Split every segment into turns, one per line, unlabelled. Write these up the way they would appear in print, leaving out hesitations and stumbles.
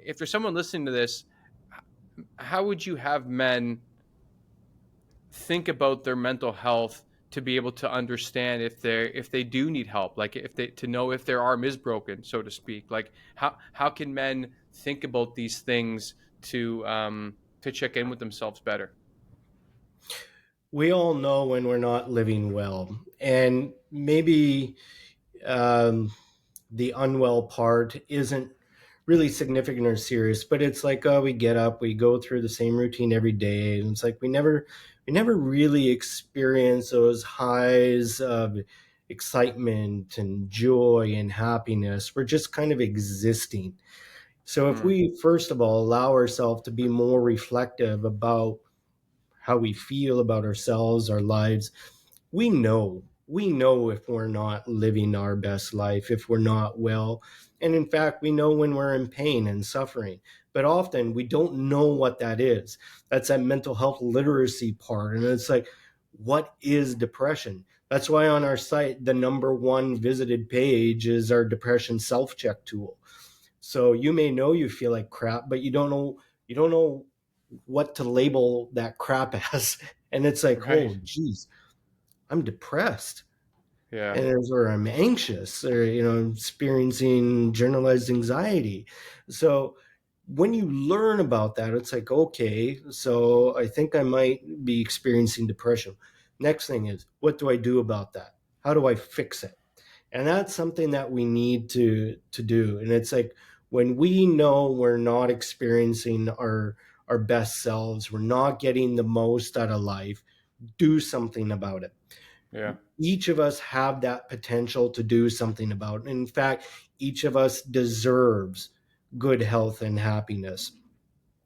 if there's someone listening to this, how would you have men think about their mental health to be able to understand if they do need help, like if they to know if their arm is broken, so to speak? Like how can men think about these things to check in with themselves better?
We all know when we're not living well, and maybe um, the unwell part isn't really significant or serious, but it's like, oh, we get up, we go through the same routine every day, and it's like we never really experience those highs of excitement and joy and happiness. We're just kind of existing. So if
Mm,
we first of all allow ourselves to be more reflective about how we feel about ourselves, our lives, we know if we're not living our best life, if we're not well. And in fact, we know when we're in pain and suffering, but often we don't know what that is. That's that mental health literacy part. And it's like, what is depression? That's why on our site the number one visited page is our depression self-check tool. So you may know you feel like crap, but you don't know what to label that crap as. And it's like,
right.
oh geez, I'm depressed,
Yeah.
and or I'm anxious, or experiencing generalized anxiety. So when you learn about that, it's like, okay, so I think I might be experiencing depression. Next thing is, what do I do about that? How do I fix it? And that's something that we need to do. And it's like, when we know we're not experiencing our best selves, we're not getting the most out of life, do something about it.
Yeah.
Each of us have that potential to do something about it. In fact, each of us deserves good health and happiness.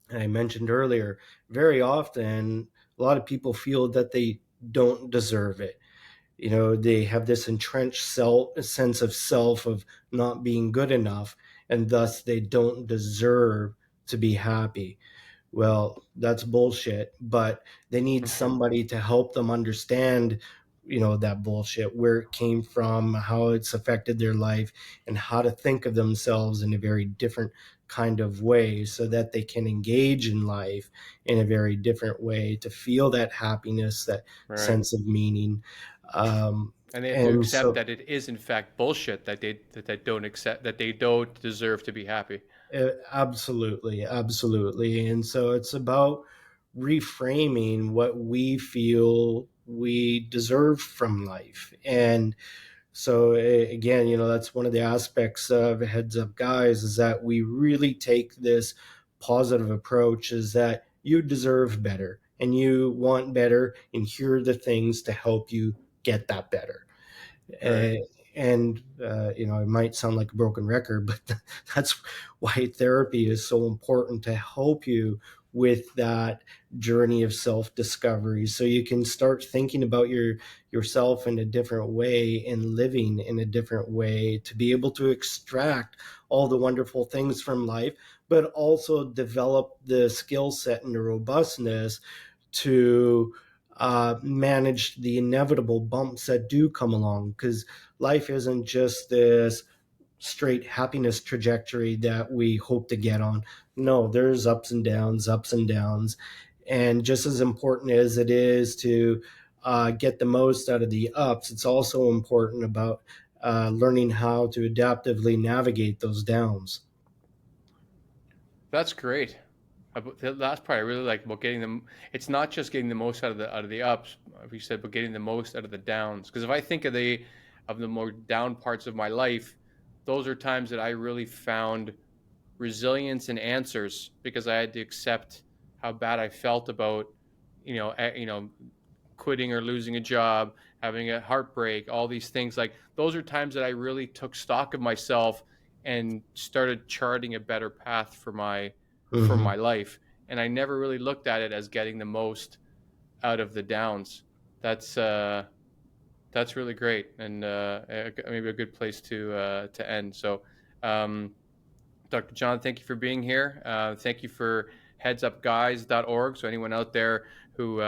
And I mentioned earlier, very often a lot of people feel that they don't deserve it. They have this entrenched sense of self, of not being good enough, and thus they don't deserve to be happy. Well, that's bullshit, but they need somebody to help them understand, that bullshit, where it came from, how it's affected their life, and how to think of themselves in a very different kind of way so that they can engage in life in a very different way, to feel that happiness, that
Right.
sense of meaning.
And they have to
And
accept
so
that it is in fact bullshit, that they don't accept, that they don't deserve to be happy.
Absolutely, absolutely. And so it's about reframing what we feel we deserve from life. And so again, that's one of the aspects of Heads Up Guys, is that we really take this positive approach, is that you deserve better and you want better, and here are the things to help you get that better.
Right.
uh, and it might sound like a broken record, but that's why therapy is so important, to help you with that journey of self-discovery, so you can start thinking about yourself in a different way and living in a different way, to be able to extract all the wonderful things from life, but also develop the skill set and the robustness to manage the inevitable bumps that do come along, because life isn't just this straight happiness trajectory that we hope to get on. No, there's ups and downs, ups and downs. And just as important as it is to get the most out of the ups, it's also important about learning how to adaptively navigate those downs.
That's great. The last part I really like about getting them. It's not just getting the most out of the ups, like you said, but getting the most out of the downs. Because if I think of the more down parts of my life, those are times that I really found resilience and answers, because I had to accept how bad I felt about, quitting or losing a job, having a heartbreak, all these things. Like those are times that I really took stock of myself and started charting a better path for
Mm-hmm.
my life. And I never really looked at it as getting the most out of the downs. That's that's really great, and maybe a good place to end. So, um, Dr. John, thank you for being here. Thank you for headsupguys.org. So anyone out there who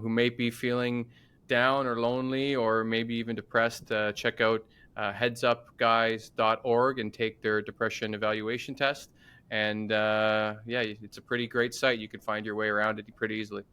may be feeling down or lonely or maybe even depressed, check out headsupguys.org and take their depression evaluation test. And yeah, it's a pretty great site. You can find your way around it pretty easily.